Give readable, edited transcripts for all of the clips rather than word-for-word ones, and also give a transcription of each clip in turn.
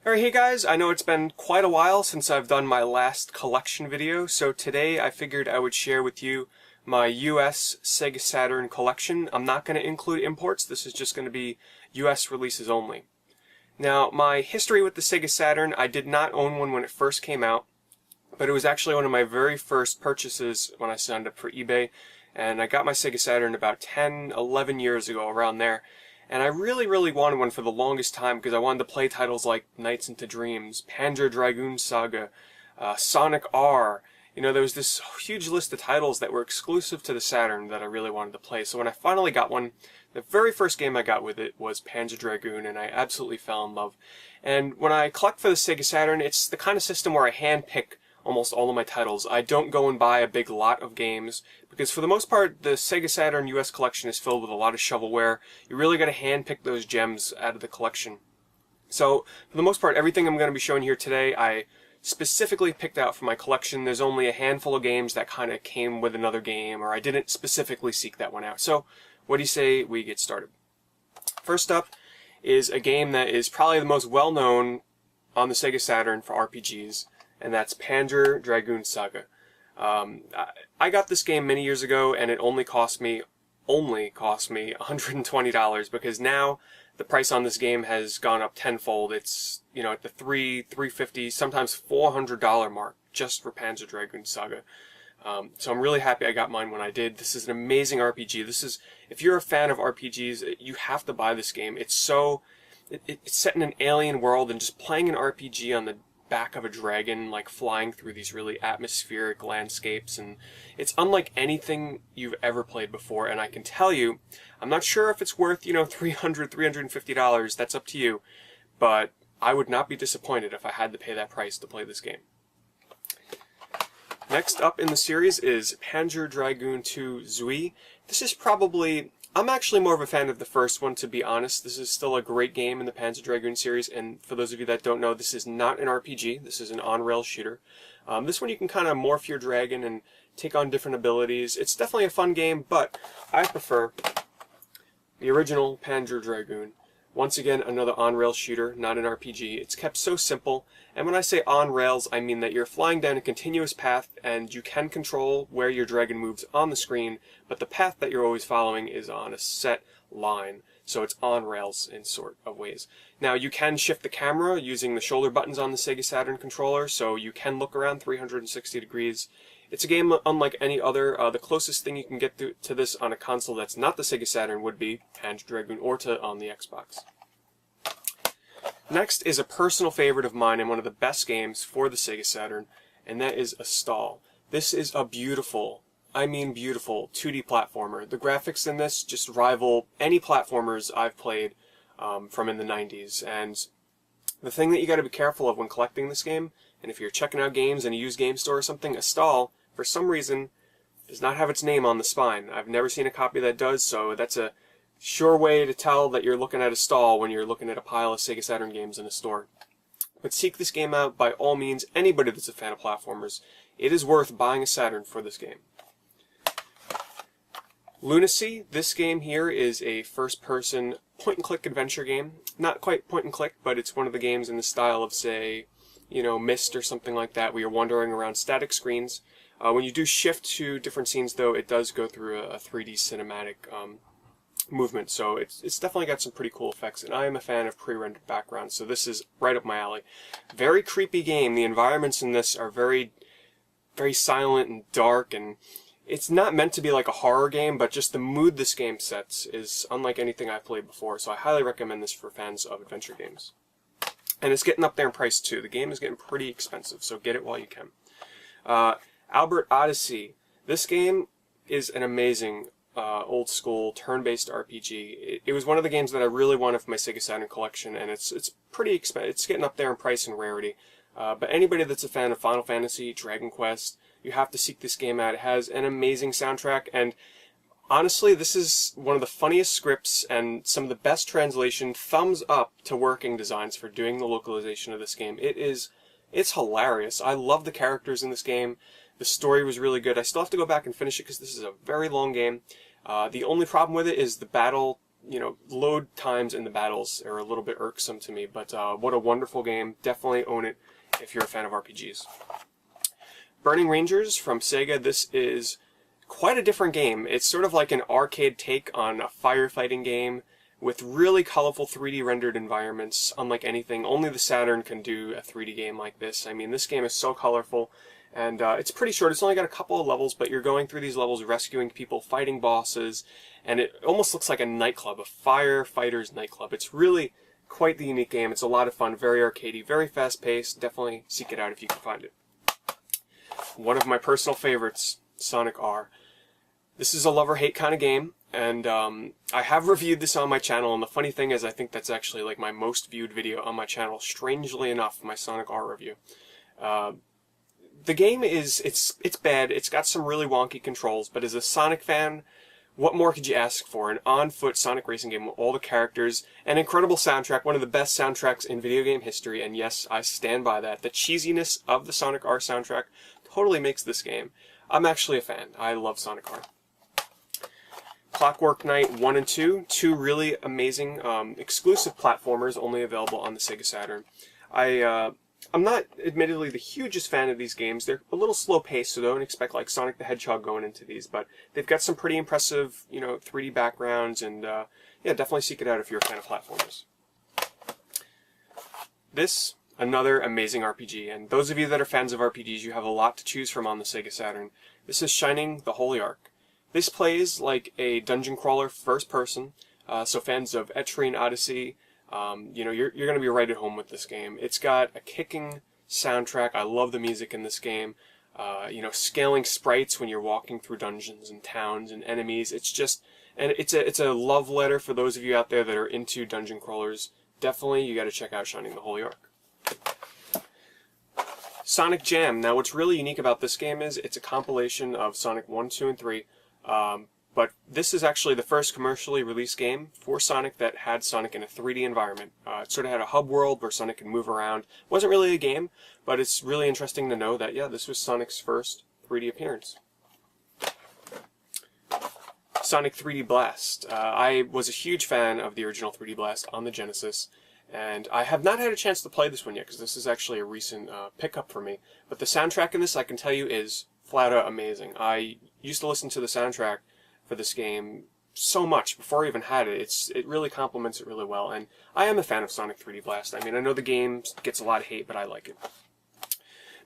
Alright, hey guys, I know it's been quite a while since I've done my last collection video, so today I figured I would share with you my US Sega Saturn collection. I'm not going to include imports, this is just going to be US releases only. Now, my history with the Sega Saturn, I did not own one when it first came out, but it was actually one of my very first purchases when I signed up for eBay, and I got my Sega Saturn about 10, 11 years ago, around there. And I really wanted one for the longest time because I wanted to play titles like Nights into Dreams, Panzer Dragoon Saga, Sonic R. You know, there was this huge list of titles that were exclusive to the Saturn that I really wanted to play. So when I finally got one, the very first game I got with it was Panzer Dragoon, and I absolutely fell in love. And when I collect for the Sega Saturn, it's the kind of system where I handpick almost all of my titles. I don't go and buy a big lot of games, because for the most part, the Sega Saturn US collection is filled with a lot of shovelware. You really got to handpick those gems out of the collection. So, for the most part, everything I'm going to be showing here today, I specifically picked out for my collection. There's only a handful of games that kind of came with another game, or I didn't specifically seek that one out. So, what do you say we get started? First up is a game that is probably the most well-known on the Sega Saturn for RPGs, and that's Panzer Dragoon Saga. I got this game many years ago, and it only cost me $120, because now the price on this game has gone up tenfold. It's, you know, at the $350, sometimes $400 mark just for Panzer Dragoon Saga. So I'm really happy I got mine when I did. This is an amazing RPG. If you're a fan of RPGs, you have to buy this game. It's set in an alien world, and just playing an RPG on the back of a dragon, like flying through these really atmospheric landscapes, and it's unlike anything you've ever played before. And I can tell you, I'm not sure if it's worth, you know, $350, that's up to you, but I would not be disappointed if I had to pay that price to play this game. Next up in the series is Panzer Dragoon 2 Zui. This is probably, I'm actually more of a fan of the first one, to be honest. This is still a great game in the Panzer Dragoon series, and for those of you that don't know, this is not an RPG, this is an on-rail shooter. This one you can kind of morph your dragon and take on different abilities. It's definitely a fun game, but I prefer the original Panzer Dragoon. Once again, another on-rail shooter, not an RPG. It's kept so simple, and when I say on-rails, I mean that you're flying down a continuous path, and you can control where your dragon moves on the screen, but the path that you're always following is on a set line, so it's on-rails in sort of ways. Now, you can shift the camera using the shoulder buttons on the Sega Saturn controller, so you can look around 360 degrees. It's a game unlike any other. The closest thing you can get to this on a console that's not the Sega Saturn would be Panzer Dragoon Orta on the Xbox. Next is a personal favorite of mine and one of the best games for the Sega Saturn, and that is Astal. This is a beautiful, I mean beautiful, 2D platformer. The graphics in this just rival any platformers I've played from in the 90s, and the thing that you got to be careful of when collecting this game, and if you're checking out games in a used game store or something, Astal, for some reason, does not have its name on the spine. I've never seen a copy that does, so that's a sure way to tell that you're looking at Astal when you're looking at a pile of Sega Saturn games in a store. But seek this game out by all means. Anybody that's a fan of platformers, it is worth buying a Saturn for this game. Lunacy, this game here is a first-person point-and-click adventure game. Not quite point-and-click, but it's one of the games in the style of, say, you know, Myst or something like that, where you're wandering around static screens. When you do shift to different scenes, though, it does go through a 3D cinematic movement, so it's definitely got some pretty cool effects, and I am a fan of pre-rendered backgrounds, so this is right up my alley. Very creepy game. The environments in this are very silent and dark, and it's not meant to be like a horror game, but just the mood this game sets is unlike anything I've played before, so I highly recommend this for fans of adventure games. And it's getting up there in price too. The game is getting pretty expensive, so get it while you can. Albert Odyssey. This game is an amazing old school turn-based RPG. It was one of the games that I really wanted for my Sega Saturn collection, and it's pretty expensive. It's getting up there in price and rarity. But anybody that's a fan of Final Fantasy, Dragon Quest, you have to seek this game out. It has an amazing soundtrack, and honestly, this is one of the funniest scripts and some of the best translation. Thumbs up to working designs for doing the localization of this game. It's hilarious. I love the characters in this game. The story was really good. I still have to go back and finish it because this is a very long game. The only problem with it is the battle load times in the battles are a little bit irksome to me, but what a wonderful game. Definitely own it if you're a fan of RPGs. Burning Rangers from Sega. This is quite a different game. It's sort of like an arcade take on a firefighting game with really colorful 3D rendered environments, unlike anything. Only the Saturn can do a 3D game like this. I mean, this game is so colorful, and it's pretty short. It's only got a couple of levels, but you're going through these levels rescuing people, fighting bosses, and it almost looks like a nightclub, a firefighter's nightclub. It's really quite the unique game. It's a lot of fun, very arcadey, very fast-paced. Definitely seek it out if you can find it. One of my personal favorites, Sonic R. This is a love-or-hate kind of game, and I have reviewed this on my channel, and the funny thing is I think that's actually like my most viewed video on my channel, strangely enough, my Sonic R review. The game is, it's bad, it's got some really wonky controls, but as a Sonic fan, what more could you ask for? An on-foot Sonic racing game with all the characters, an incredible soundtrack, one of the best soundtracks in video game history, and yes, I stand by that. The cheesiness of the Sonic R soundtrack totally makes this game. I'm actually a fan. I love Sonic R. Clockwork Knight 1 and 2, two really amazing exclusive platformers only available on the Sega Saturn. I'm not admittedly the hugest fan of these games. They're a little slow paced, so don't expect like Sonic the Hedgehog going into these, but they've got some pretty impressive, 3D backgrounds, and yeah, definitely seek it out if you're a fan of platformers. This, another amazing RPG, and those of you that are fans of RPGs, you have a lot to choose from on the Sega Saturn. This is Shining the Holy Ark. This plays like a dungeon crawler first person, so fans of Etrian Odyssey, you're going to be right at home with this game. It's got a kicking soundtrack. I love the music in this game. Scaling sprites when you're walking through dungeons and towns and enemies. It's just, and it's a love letter for those of you out there that are into dungeon crawlers. Definitely, you got to check out Shining the Holy Ark. Sonic Jam. Now, what's really unique about this game is it's a compilation of Sonic 1, 2, and 3. But this is actually the first commercially released game for Sonic that had Sonic in a 3D environment. It sort of had a hub world where Sonic could move around. It wasn't really a game, but it's really interesting to know that, yeah, this was Sonic's first 3D appearance. Sonic 3D Blast. I was a huge fan of the original 3D Blast on the Genesis, and I have not had a chance to play this one yet, because this is actually a recent pickup for me. But the soundtrack in this, I can tell you, is flat out amazing. I used to listen to the soundtrack for this game so much before I even had it. It really complements it really well, and I am a fan of Sonic 3D Blast. I mean, I know the game gets a lot of hate, but I like it.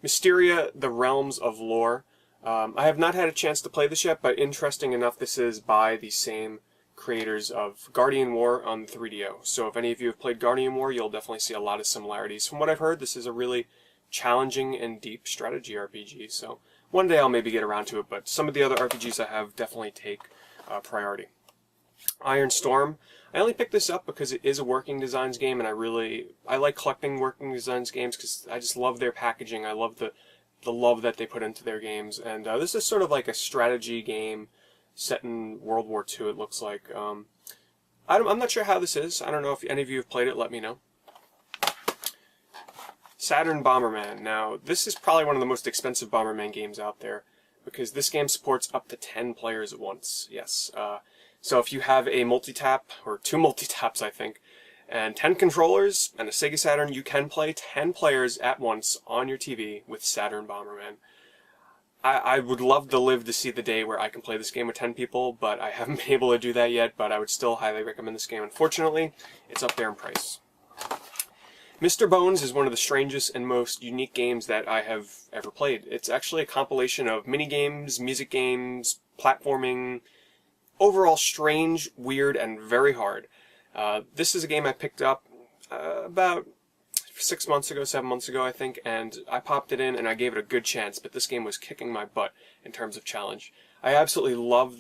Mysteria, The Realms of Lore. I have not had a chance to play this yet, but interesting enough, this is by the same creators of Guardian War on the 3DO. So if any of you have played Guardian War, you'll definitely see a lot of similarities. From what I've heard, this is a really challenging and deep strategy RPG, so one day I'll maybe get around to it, but some of the other RPGs I have definitely take priority. Iron Storm. I only picked this up because it is a Working Designs game, and I like collecting Working Designs games because I just love their packaging. I love the love that they put into their games, and this is sort of like a strategy game set in World War II, it looks like. I'm not sure how this is. I don't know if any of you have played it. Let me know. Saturn Bomberman. Now, this is probably one of the most expensive Bomberman games out there, because this game supports up to 10 players at once. Yes. So if you have a multi-tap, or 2 multi-taps, I think, and 10 controllers and a Sega Saturn, you can play 10 players at once on your TV with Saturn Bomberman. I would love to live to see the day where I can play this game with 10 people, but I haven't been able to do that yet, but I would still highly recommend this game. Unfortunately, it's up there in price. Mr. Bones is one of the strangest and most unique games that I have ever played. It's actually a compilation of mini-games, music games, platforming, overall strange, weird, and very hard. This is a game I picked up about 6 months ago, 7 months ago, I think, and I popped it in and I gave it a good chance, but this game was kicking my butt in terms of challenge. I absolutely love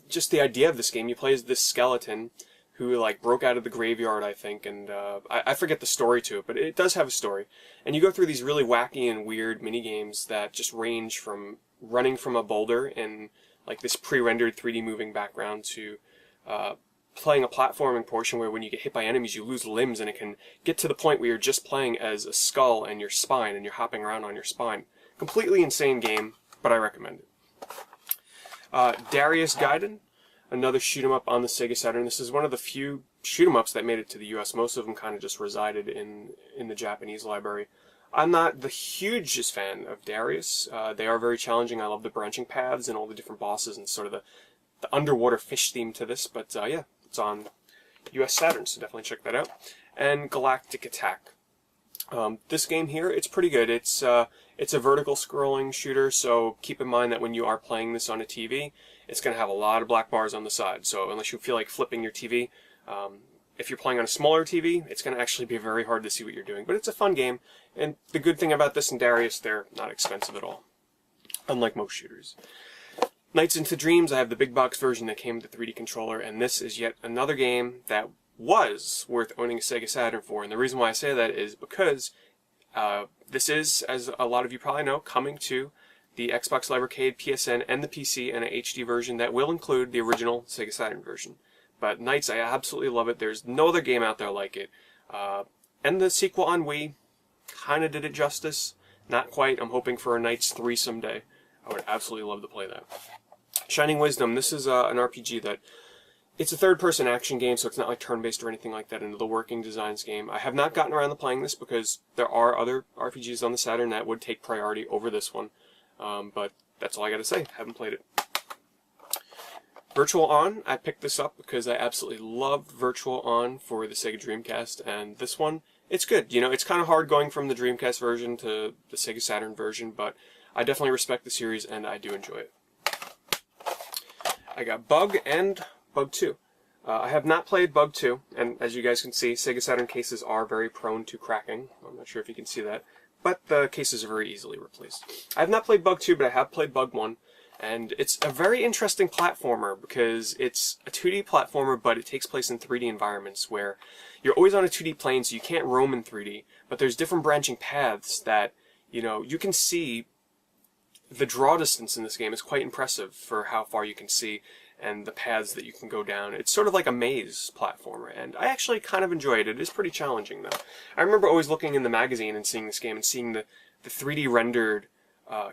just the idea of this game. You play as this skeleton who like broke out of the graveyard, I think, and I forget the story to it, but it does have a story. And you go through these really wacky and weird mini-games that just range from running from a boulder in like this pre-rendered 3D moving background to playing a platforming portion where when you get hit by enemies you lose limbs, and it can get to the point where you're just playing as a skull and your spine, and you're hopping around on your spine. Completely insane game, but I recommend it. Darius Gaiden. another shoot 'em up on the Sega Saturn. This is one of the few shoot 'em ups that made it to the US. Most of them kind of just resided in the Japanese library. I'm not the hugest fan of Darius. They are very challenging. I love the branching paths and all the different bosses and sort of the underwater fish theme to this. But yeah, it's on US Saturn, so definitely check that out. And Galactic Attack. This game here, it's pretty good. It's a vertical scrolling shooter, so keep in mind that when you are playing this on a TV, it's going to have a lot of black bars on the side. So unless you feel like flipping your TV, if you're playing on a smaller TV, it's going to actually be very hard to see what you're doing. But it's a fun game, and the good thing about this and Darius, they're not expensive at all, unlike most shooters. Nights into Dreams, I have the big box version that came with the 3D controller, and this is yet another game that was worth owning a Sega Saturn for. And the reason why I say that is because this is, as a lot of you probably know, coming to the Xbox Live Arcade, PSN, and the PC, and an HD version that will include the original Sega Saturn version. But Nights, I absolutely love it. There's no other game out there like it. And the sequel on Wii kind of did it justice. Not quite. I'm hoping for a Nights 3 someday. I would absolutely love to play that. Shining Wisdom. This is an RPG that... It's a third-person action game, so it's not like turn-based or anything like that. Into the Working Designs game. I have not gotten around to playing this because there are other RPGs on the Saturn that would take priority over this one. But that's all I gotta say. Haven't played it. Virtual On, I picked this up because I absolutely loved Virtual On for the Sega Dreamcast, and this one, it's good. You know, it's kind of hard going from the Dreamcast version to the Sega Saturn version, but I definitely respect the series, and I do enjoy it. I got Bug and Bug 2. I have not played Bug 2, and as you guys can see, Sega Saturn cases are very prone to cracking. I'm not sure if you can see that, but the cases are very easily replaced. I have not played Bug 2, but I have played Bug 1. And it's a very interesting platformer because it's a 2D platformer, but it takes place in 3D environments where you're always on a 2D plane, so you can't roam in 3D. But there's different branching paths that, you know, you can see. The draw distance in this game is quite impressive for how far you can see and the paths that you can go down. It's sort of like a maze platformer, and I actually kind of enjoy it. It is pretty challenging, though. I remember always looking in the magazine and seeing this game and seeing the 3D rendered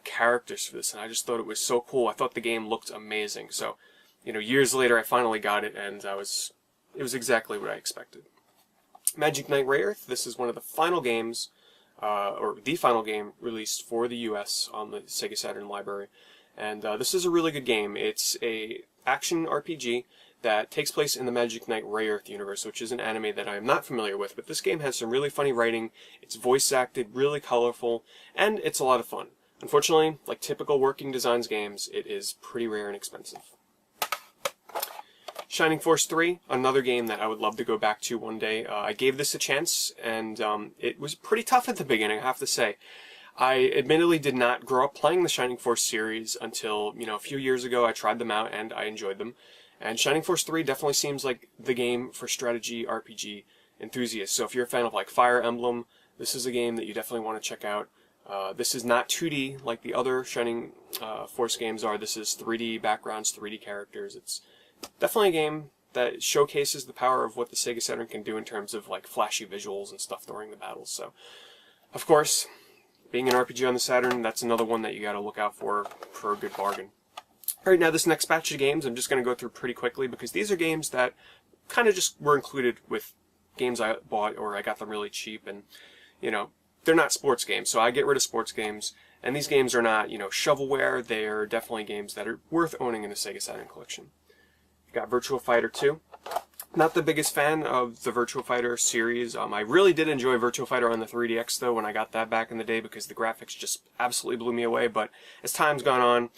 characters for this, and I just thought it was so cool. I thought the game looked amazing. So, you know, years later I finally got it, and it was exactly what I expected. Magic Knight Rayearth. This is one of the final games, or the final game released for the US on the Sega Saturn library, and this is a really good game. It's a action RPG that takes place in the Magic Knight Rayearth universe, which is an anime that I am not familiar with, but this game has some really funny writing, it's voice acted, really colorful, and it's a lot of fun. Unfortunately, like typical Working Designs games, it is pretty rare and expensive. Shining Force 3, another game that I would love to go back to one day. I gave this a chance, and it was pretty tough at the beginning, I have to say. I admittedly did not grow up playing the Shining Force series until, you know, a few years ago. I tried them out, and I enjoyed them. And Shining Force 3 definitely seems like the game for strategy RPG enthusiasts. So if you're a fan of, like, Fire Emblem, this is a game that you definitely want to check out. This is not 2D like the other Shining Force games are. This is 3D backgrounds, 3D characters. It's definitely a game that showcases the power of what the Sega Saturn can do in terms of like flashy visuals and stuff during the battles. So, of course, being an RPG on the Saturn, that's another one that you got to look out for a good bargain. Alright, now this next batch of games I'm just going to go through pretty quickly because these are games that kind of just were included with games I bought or I got them really cheap, and, you know, they're not sports games, so I get rid of sports games, and these games are not, you know, shovelware. They are definitely games that are worth owning in a Sega Saturn collection. Got Virtua Fighter 2. Not the biggest fan of the Virtua Fighter series. I really did enjoy Virtua Fighter on the 3DX, though, when I got that back in the day, because the graphics just absolutely blew me away, but as time's gone on,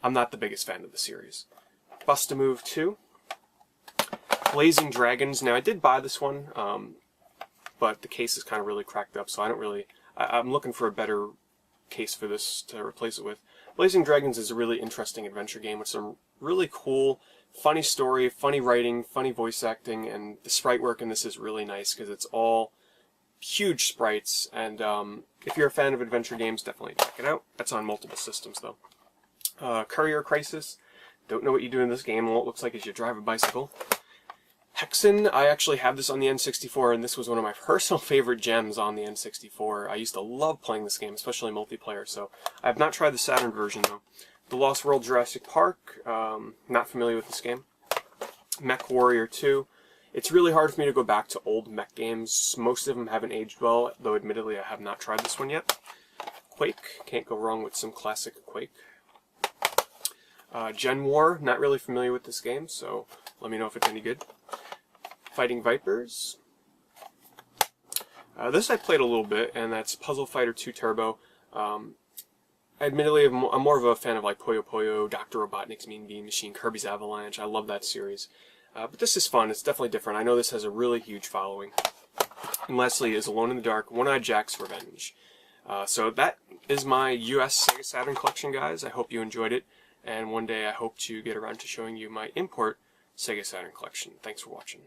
I'm not the biggest fan of the series. Bust-A-Move 2. Blazing Dragons. Now, I did buy this one, but the case is kind of really cracked up, so I don't really... I'm looking for a better case for this to replace it with. Blazing Dragons is a really interesting adventure game with some really cool, funny story, funny writing, funny voice acting, and the sprite work in this is really nice because it's all huge sprites, and if you're a fan of adventure games, definitely check it out. That's on multiple systems, though. Courier Crisis. Don't know what you do in this game. All it looks like is you drive a bicycle. Hexen, I actually have this on the N64, and this was one of my personal favorite gems on the N64. I used to love playing this game, especially multiplayer, so I have not tried the Saturn version, though. The Lost World Jurassic Park, not familiar with this game. Mech Warrior 2. It's really hard for me to go back to old mech games. Most of them haven't aged well, though admittedly I have not tried this one yet. Quake, can't go wrong with some classic Quake. Gen War, not really familiar with this game, so let me know if it's any good. Fighting Vipers. This I played a little bit, and that's Puzzle Fighter 2 Turbo. Admittedly, I'm more of a fan of like Puyo Puyo, Dr. Robotnik's Mean Bean Machine, Kirby's Avalanche. I love that series. But this is fun. It's definitely different. I know this has a really huge following. And lastly is Alone in the Dark, One-Eyed Jack's Revenge. So that is my US Sega Saturn collection, guys. I hope you enjoyed it. And one day I hope to get around to showing you my import Sega Saturn collection. Thanks for watching.